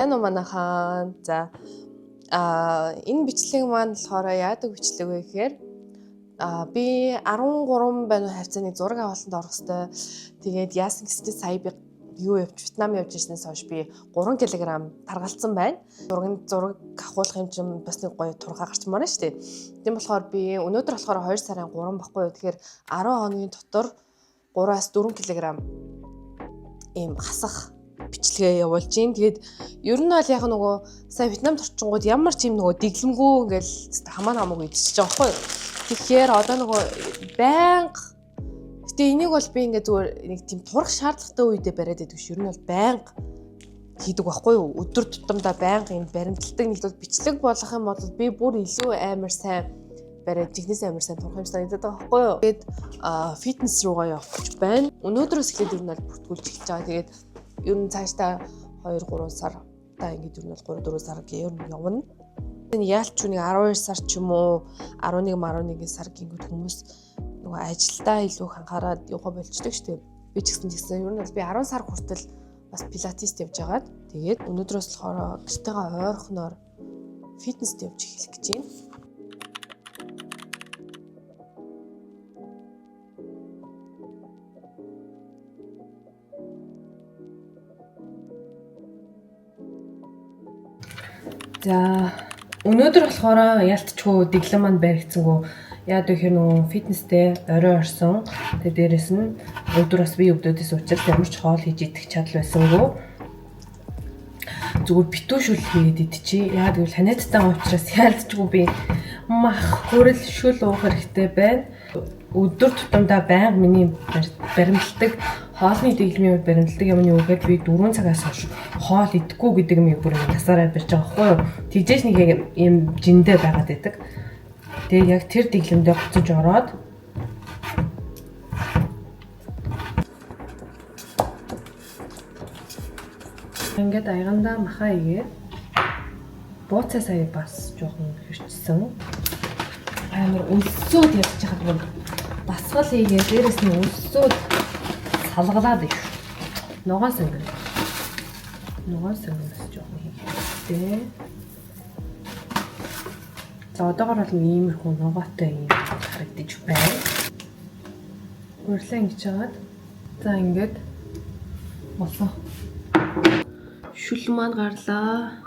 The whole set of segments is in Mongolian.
Энэ манайхан за энэ бичлэг маань болохоор яадаг бичлэг вэ гэхээр би 13 байна хавцааны зураг авалтанд орох хэвээр. Тэгээд яасан гэсчээ сая би Вьетнам явж ирснээс хойш би 3 кг таргалцсан байна. Зураг авахуулах юм чинь бас нэг гоё турхаа гарч марна шүү дээ. Тийм болохоор би өнөөдөр болохоор 2 сарын 3 баггүй юу. Тэгэхээр 10 хоногийн дотор 3-аас 4 кг ийм хасах бичлэгээ явуулж гин. Тэгээд ер нь бол яг нөгөө сая Вьетнамд орчингууд ямар ч юм нөгөө дэглэмгүй ингээл хамаагүй идчихэж байгаа байхгүй юу. Тэгэхээр одоо нөгөө байнга гэтээ энийг бол би ингээ зүгээр нэг тийм турах шаардлагатай үедээ бариад байдаг ш. Ер нь бол байнга хийдэг байхгүй юу. Өдөр тутамдаа байнга юм баримталдаг нэг бол бичлэг болох юм бол би бүр илүү амар сайн бариад техникээс амар сайн турах юм санагдаад байгаа байхгүй юу. Тэгээд фитнес руугаа явах гэж байна. Өнөөдрөөс эхлээд ер нь бол бүртгүүлж эхэлж байгаа. Тэгээд ер нь цаашдаа 2-3 сар та ингэж ер нь бол 3-4 сар ер нь явна. Энэ яалч үнийг 12 сар ч юм уу 11 сар гингүүд хүмүүс нөгөө ажилдаа илүү их анхаарал яваа болчдөг шүү дээ. Би ч гэсэн ер нь бол би 10 сар хүртэл бас пилатест явж байгаад тэгээд өнөөдрөөс болохоор гэртээгээ ойрхоноор фитнест явж эхлэх гэж байна. За өнөөдөр болохоор ялтчгүй дэглэм маань баригдсангүй. Яад гэхээр нөгөө фитнестэй орой орсон. Тэгээд дээрэс нь өдөр бас би өвдөдөөс учраас ямар ч хоол хийж идэх чадал байсангүй. Зүгээр битүүшүүл хийгээд идчихье. Яад гэвэл ханиадтай учраас ялтчгүй би мах хүрэл шүл уух хэрэгтэй байна. Өдөр тутамдаа байнга миний баримтлагдаг хоолны дэглэмийн баримтлагдаг юм нь юу гэхээр би 4 цагаас хойш хоол идэхгүй гэдэг юм бүр насаараа барьж байгаа байхгүй юу. Тэгжээс нэг юм жиндээ байгаад байдаг. Тэгээд яг тэр дэглэмдээ гоцож ороод ингээд аягандаа махаа игээд бууцаа сая бас жоохон хөрчсөн. Амар өлсөөд явж хаад бүр басгал хийгээ дээрэс нь өлсөөд салгалаад их. Ногоос ингэж жоохон хийхтэй. За одоогоор бол иймэрхүү ногоотой юм харагдаж байна. Урьлаа ингэж хагаад за ингээд болоо. Шүл маань гарлаа.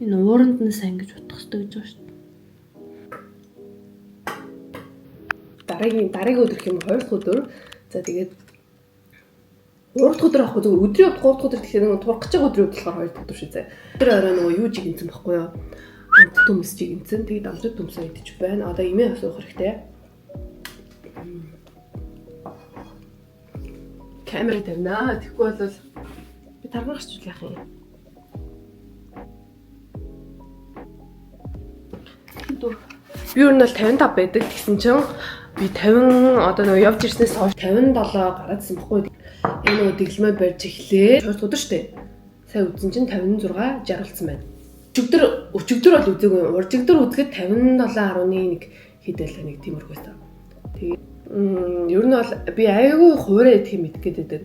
Энэ ууранд нь сайн гэж утгах хэрэгтэй гэж байна шүү дээ. Дараагийн өдөр гэх юм 2 дахь өдөр. За тэгээд 3 дахь өдөр авахгүй зөв өдрийн 3 дахь өдөр тэгэхээр нөгөө турах гэж байгаа өдрийн болохоор 2 дахь өдөр шүү зэ. Тэр орой нөгөө юу жигэнцэн байхгүй юу? Амт төмс жигэнцэн. Тэгээд амт төмсөө идэж байна. Одоо имээ асуух хэрэгтэй. Камерыг тавина. Тэгэхгүй бол би тармах гарч яах юм. Би юу нь бол 55 байдаг гэсэн чинь би 50 одоо нөгөө явж ирснээс хойш 57 гараадсан баггүй. Энэ нөгөө дэглэмээ барьж эхлээ. 2 өдөр штэ. Сая үзэн чинь 56 жаргалцсан байна. Өчигдөр бол үзээгүй. Уржигдөр үзэхэд 57.1 хийдэл нэг тиймэрхүү байсан. Тэгээд ер нь бол би айгүй хуурай идэх юм идгээд байдаг.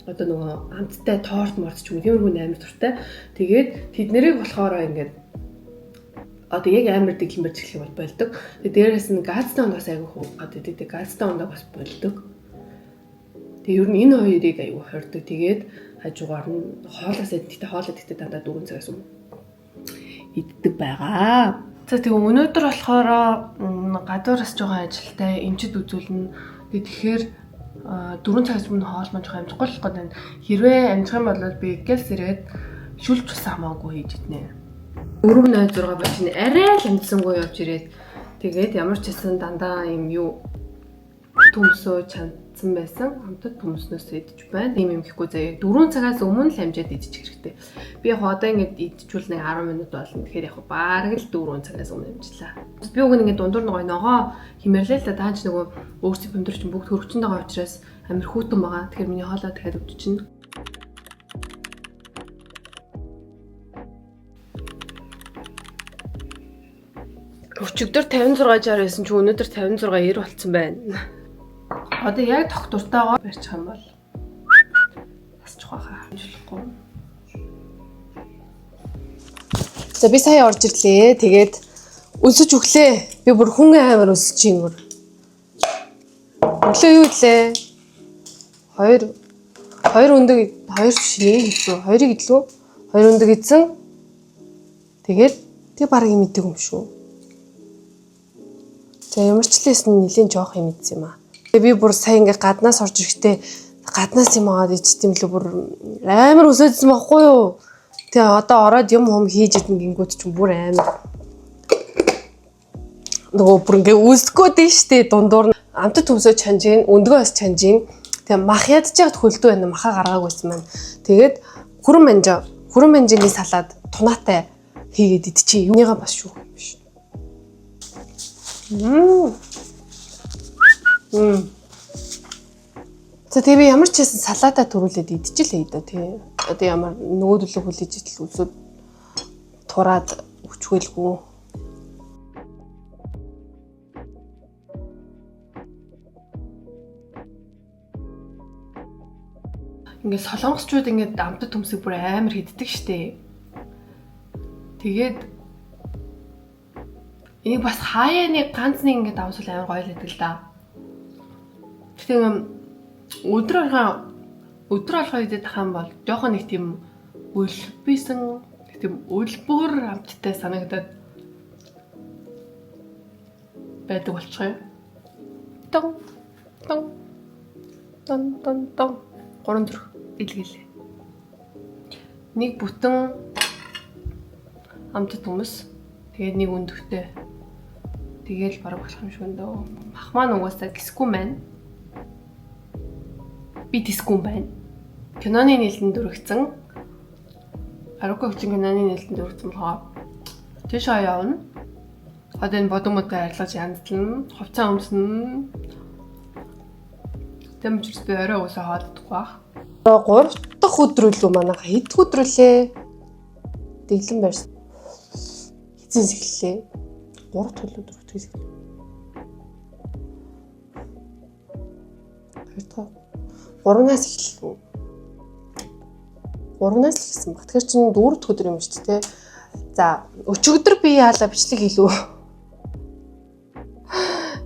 Одоо нөгөө амттай торт морц ч юм уу тиймэрхүү амар туртай. Тэгээд тэднэрийг болохоор ингээд одоо яг амар дэглэм барьж эхлэх бол болдог. Тэгээд дээрээс нь газтай ундаас айгүй хуугаад байдаг. Газтай ундаа бас болдог. Тэгээд ер нь энэ хоёрыг айгүй хордог. Тэгээд хажуугаар нь хоолоос идэхдээ дандаа 4 цагаас өмнө иддэг байгаа. За тэгээ өнөөдөр болохоор гадуураас жоохон ажилтай эмчэд үзүүлнэ. Тэгэхээр 4 цагаас өмнө хоол маань жоохон амжихгүй болох гэдэг. Хэрвээ амжих юм бол би гээс ирээд шүлж бас хамаагүй хийж иднэ. 4.06 байж нэ арай л амжсангүй явж ирээд тэгээд ямар ч хэсэн дандаа юм юу төмсөө чандсан байсан. Амтд төмснөөс идэж байна. Ийм юм гэхгүй заяа 4 цагаас өмнө л амжаад идчих хэрэгтэй. Би яг одоо ингэж идчихвэл нэг 10 минут болно. Тэгэхээр яг бараг л 4 цагаас өмнө амжлаа. Би уг ингэ дундуур ногоо химэрлээ л да даанч нөгөө өөрсдийн бөмбөр чинь бүгд хөрөгчөнд байгаа учраас амир хүүтэн байгаа. Тэгэхээр миний хоолоо дахиад өвдөж чинь. Өчигдөр 56-60 байсан чи өнөөдөр 56-90 болцсон байна. Одоо яг доктортойгоо барьчих юм бол бас чухаа. болохгүй. За би сая орж ирлээ. Тэгээд өсөж өглөө. Би бүр хүн амар өсөж юм бүр. Өглөө юу идлээ? Хоёр өндөг, хоёр шинийг идлээ. Хоёрыг идлээ. Хоёр өндөг идсэн. Тэгээд тэг бараг юм идэг юм шүү. За ямар ч лээс нэлийн жоох юм идсэн юм аа. Тэгээ би бүр сая ингээ гаднаас орж ирэхдээ гаднаас юм аваад ичсэн юм лээ бүр амар өсөжсөн байхгүй юу? Тэгээ одоо ороод юм хийж идэн гингүүд ч бүр амар нөгөө бүр ингээ үлсгөөд нь штэ дундуур нь амтд төмсөө чанжийн өндгөөс чанжийн тэгээ мах ядчихад хөлдөө байна маха гаргаагүйсэн маань тэгээд хүрэн манжингийн салаад тунаатай хийгээд идчихээ юуныгаа бас шүү биш. За тэгээ би ямар ч хэсэн салаатаа төрүүлээд идчихлээ да тий. Одоо ямар нөгөөдөлөө хүлээж идэл үлсүүд тураад өчгөөлгүй. Ингээд солонгосчууд ингээд амтд төмсөг бүр амар хийддэг штэ. Тэгээд энийг бас хаяа нэг ганц нэг ингээд давсвал амар гоё л гэдэг л да. Тэгтээ өдөр алгаа идэх юм бол жоохон нэг тийм өлбийсэн тийм өлбөр амттай санагдаад байдаг болчихё. Тон 3-4 илгэлээ. Нэг бүтэн амтд хүмүүс тэгээд нэг өндөгтэй. Тэгээл бараг болох юм шиг өндөө. Мах маань угаасаа гисгүн байна. Би дискүн байна. Киноны нээлтэнд дүрэгцэн. Арука хүчин киноны нээлтэнд дүрэгцэн болохоор тийш явна. Одоо энэ бодон модтой арилгаж янзлна. Хувцас өмснө. Тэмчс би орой уусаа хаалдахгүй бах. 3 дахь өдрөлөө манайха хэд өдрөлээ. Дэглэн байрсан. Эзэн сэглэлээ. 3 дахь өдөр хэзээ. 3-наас эхэлсэн. 3-наас л эхэлсэн баг. Тэгэхээр чинь 4 дахь өдөр юм шүү дээ. За, өчигдөр би яалаа бичлэг хийлүү.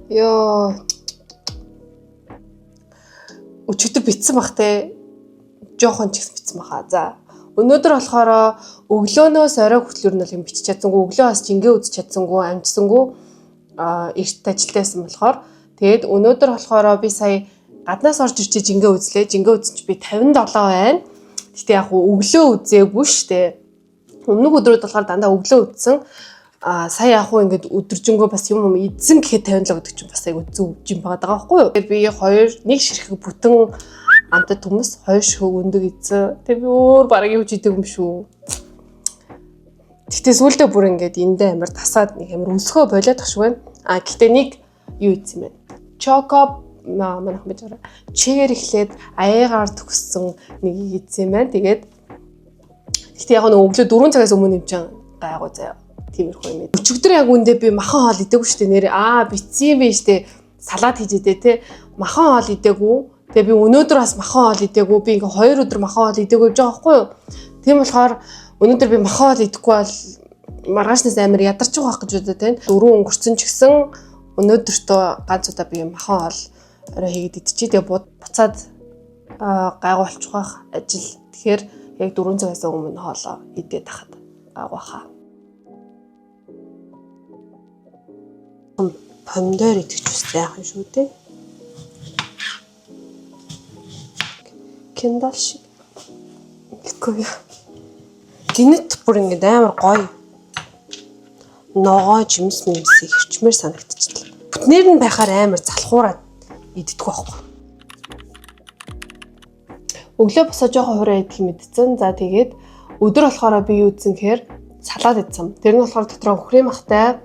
Йоо. Өчигдөр битсэн бах те. Жохон ч ихс битсэн баха. За, өнөөдөр болохоор өглөөнөөс орой хүртэл нь бол юм бичиж чадсангүй, өглөө бас жингээ үзэж чадсангүй, амжсангүй эрт ажилтайсан болохоор тэгээд өнөөдөр болохоор би сая гаднаас орж ирчээ жингээ үзлээ. Жингээ үзчих би 57 байна. Гэтэ яг өглөө үзээгүй штэ. Өмнөх өдрүүд болохоор дандаа өглөө үзсэн. Сая яг ингээд өдөржингөө бас юм эзэн гэхэд 57 гэдэг чинь бас айгу зөв юм байгаа байхгүй юу. Тэгээд би нэг ширхэг бүтэн амтд хүмүүс 2 ширхэг өндөг эзэн. Тэгээд би өөр бараг юу ч идэг юм шүү. Гэтэ сүулдэ бүр ингээд эндээ амар тасаад нэг амар өсгөө болоод тах шиг байна. Гэтэ нэг юу ийдсэн байна. Чоко манайх байж байгаа. Чигээр ихлээд аягаар төгссөн нэг ийдсэн юм байна. Тэгээд гэтэ яг нэг өглөө 4 цагаас өмнө нэмж гайгүй заяа. Тиймэрхүү юм. Өчигдөр яг үндэ би махан хоол идээгүй шүү дээ нэр. Бицсэн юм бэ штэ. Салаад хийж идэ те. Махан хоол идээгүй. Тэгээ би өнөөдөр бас махан хоол идээгүй. Би ингээ 2 өдөр махан хоол идээгүй гэж байгаа байхгүй юу? Тийм болохоор өнөөдөр би махан хоол идэхгүй бол маргаашнаас амар ядарч байгаа байх гэж бодод байна. 4 өнгөрцөн ч гэсэн өнөөдөртөө ганц удаа би махан хоол орой хийгээд идчихээ. Тэгээ буцаад гайгүй болчих واخ ажил. Тэгэхээр яг 4 цагаас өмнө хоолоо идээд тахад гайгүй хаа. Помидор идэх үстэй яах юм шүү дээ. Киндал шиг. Ихгүй. Гинэт бүр ингэ амар гоё. Ногоо жимс мэмсийг хөвчмөр санагдчихлаа. Бүтнээр нь байхаар амар залхуураад иддэг байхгүй. Өглөө босоо жоохон хураа идэх мэдсэн. За тэгээд өдөр болохоор би юу идсэн гэхээр салаад идсэн. Тэр нь болохоор дотроо өхрийн махтай.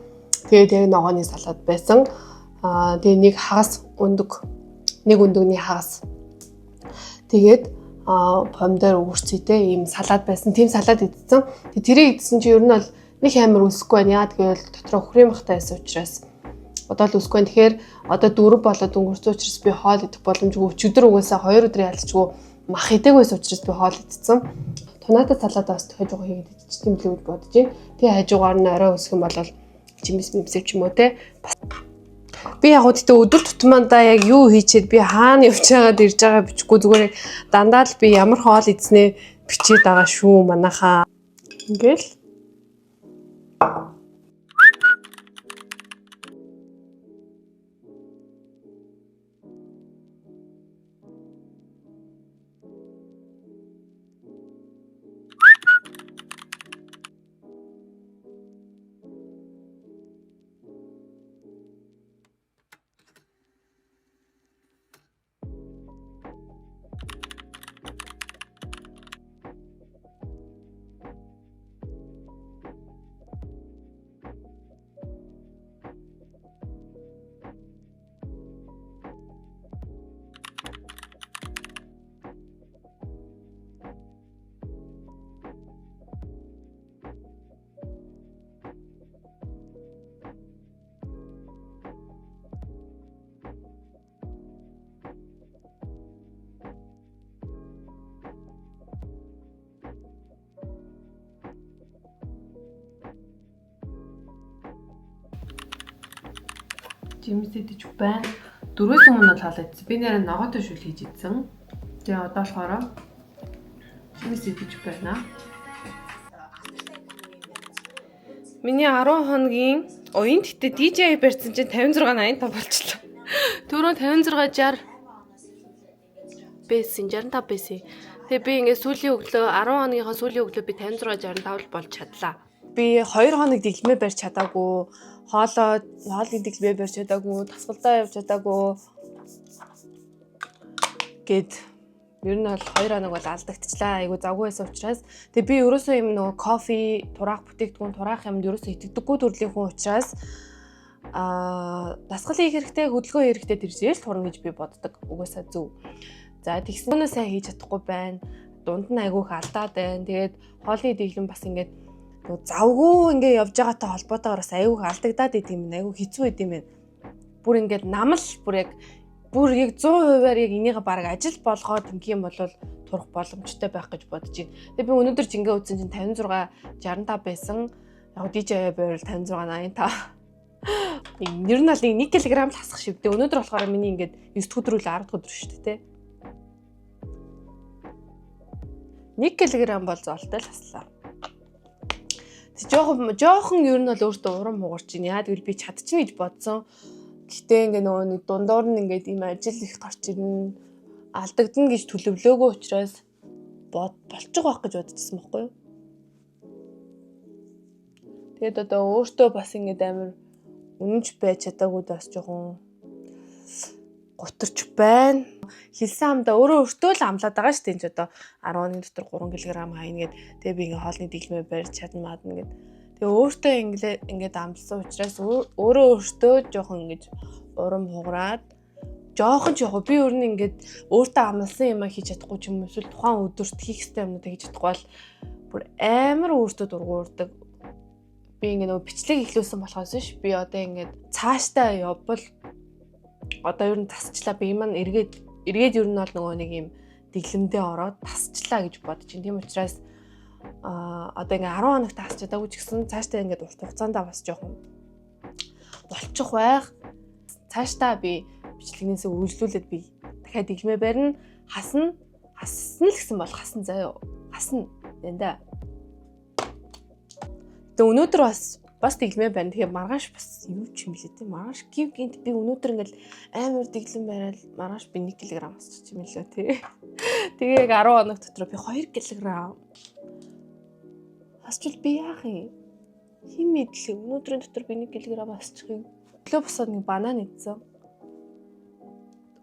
Тэгээд яг ногооны салаад байсан. Тэгээ нэг хагас өндөг. Нэг өндөгний хагас. Тэгээд помидор өгөрцөйтэй ийм салаад байсан. Тим салаад идсэн. Тэгээ тэрийг идсэн чи ер нь бол нэг амар өсөхгүй байна. Яа тэгэхээр дотроо өхрийн махтай байсан учраас одоо л өсөхгүй. Тэгэхээр одоо 4 болоод өнгөрсөн учраас би хоол идэх боломжгүй. Өчигдөр угаасаа 2 өдөр ялцчихгүй мах идэггүйс учраас би хоол идсэн. Тунаатай салаатаа бас хажуугаар хийгээд идчихсэн юм л гэж бодож байна. Тэгээ хажуугаар нь орой өсгөн болол жимс мэмсэв ч юм уу те. Би яг үедээ өдөр тутмаандаа яг юу хийчихэд би хаана явж байгаад ирж байгаа бичихгүй зүгээр дандаа л би ямар хоол идснээ бичээд байгаа шүү манайхаа. Ингээл жимс идэж байна. 4-өөс өмнө бол хоол идсэн. Би нэрээ ногоотой шүл хийж идсэн. Тэгээ одоо болохоор жимс идэж байна. Миний 10 хоногийн уян тэгтээ DJ барьсан чинь 56.85 болчихлоо. Түрүү 56.60 байсан 65 байсан. Тэгээ би ингээд сүүлийн өглөө 10 хоногийнхаа сүүлийн өглөө би 56.65 болж чадлаа. Би 2 хоног дэглэмээ барьж чадаагүй. Хоолыг дэглэмээ барьж чадаагүй. Тасгалдаа явж чадаагүй. Гэт ер нь бол 2 хоног бол алдагдчихлаа. Айгу завгүй байсан учраас тэгээ би ерөөсөө юм нөгөө кофе, тураах бүтээгдэхүүн, тураах юмд ерөөсөө итгэдэггүй төрлийн хүн учраас дасгал хийх хэрэгтэй, хөдөлгөөн хийх хэрэгтэй тэржээл турна гэж би боддог. Угаасаа зөв. За тэгснээр сайн хийж чадахгүй байна. Дунд нь айгүйх алдаад байна. Тэгээд хоолны дэглэм бас ингээд завгүй ингээд явж байгаатай холбоотойгоор бас айгүйх алдагдаад идэм юм. Айгүй хэцүү идэм юм. Бүр ингээд намал бүр яг 100%-аар яг энийгээ баг ажил болгоод ингээм бол турах боломжтой байх гэж бодож байна. Тэгээ би өнөөдөр жингээ үзсэн чинь 56.65 байсан. Яг DJ байвал 56.85. Ер нь бол 1 кг л хасах шивдээ. Өнөөдөр болохоор миний ингээд 9 дахь өдөр үл 10 дахь өдөр шүү дээ. 1 кг бол золтой л хаслаа. Тэг жоохон ер нь бол өөртөө урам хугарч байна. Яа тэгвэл би чадчихна гэж бодсон. Гэтэ ингээ нөгөө нэг дундуур нь ингээд ийм ажил их гарч ирнэ. Алдагдана гэж төлөвлөөгөө учраас болчих واخ гэж бодчихсон байхгүй юу? Тэгээд одоо өөртөө бас ингээд амар үнэнч байж чадаагүй бас жоохон гутарч байна. Хилсэн амдаа өөртөө л амлаад байгаа шүү дээ. Энд ч одоо 10 оны дотор 3 кг хайна гэд. Тэгээ би ингээ хоолны дэглэмээ барьж чадна мадна гэд. Тэгээ өөртөө ингээд амлсан учраас өөртөө жоохон ингэж урам хугараад жоохон би өөр нь ингээд өөртөө амлсан юм хийж чадахгүй ч юм уу эсвэл тухайн өдөрт хийх ёстой юмнуудаа хийж чадахгүй бол бүр амар өөртөө дургуурдаг. Би ингээд нөгөө бичлэг ихлүүлсэн болохоос ш би одоо ингээд цаашдаа явбал одоо ер нь тасчлаа би маань эргээд ер нь бол нөгөө нэг юм дэглэмдээ ороод тасчлаа гэж бодож байна. Тийм учраас одоо ингээ 10 хоногт тасч чадаагүй ч гэсэн цаашдаа ингээ урт хугацаанд бас жоохон болчих байх. Цаашдаа би бичлэгнээсээ үргэлжлүүлээд би дахиад дэглэмээ барина. Хасна л гэсэн бол хасна заяа. Хасна энэ. Тэгээ өнөөдөр бас дэглэмээ барина. Тэгээ маргааш бас юу ч юм лээ тийм. Маргааш гинт би өнөөдөр ингээл амар дэглэм бариад маргааш би 1 кг асчих юм лээ тий. Тэгээ 10 хоног дотор би 2 кг асчвал би яах юм? Хин мэдлээ. Өнөөдрийн дотор би 1 кг асчих юм. Өглөө босоод нэг банан идсэн.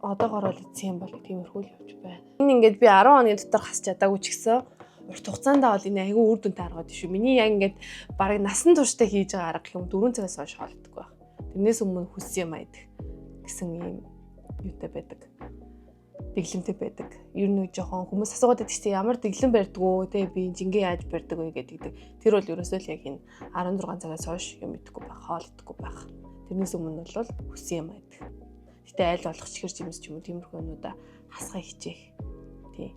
Одоогоор л идсэн юм бол тиймэрхүү л явж байна. Энэ ингээд би 10 хоногийн дотор хасч чадаагүй ч гэсэн урт хугацаанд бол энэ айгүй үр дүнтэй аргаад шүү. Миний яг ингээд барыг насан туршдаа хийж байгаа арга юм 4 цагаас хойш хоолдог байх. Тэрнээс өмнө хүссэн юм айдаг гэсэн юм юутай байдаг. Дэглэмтэй байдаг. Ер нь жоохон хүмүүс асуугаад байдаг чинь ямар дэглэм барьдгүү те би жингээ яаж барьдаг вэ гэдэг. Тэр бол ерөөсөө л яг энэ 16 цагаас хойш юм идэхгүй байх, хоол идэхгүй байх. Тэрнээс өмнө бол хүссэн юм байдаг. Гэтэ айл болох чихэр жимс ч юм уу тиймэрхүү юмудаа хасгаа хичээх. Тий.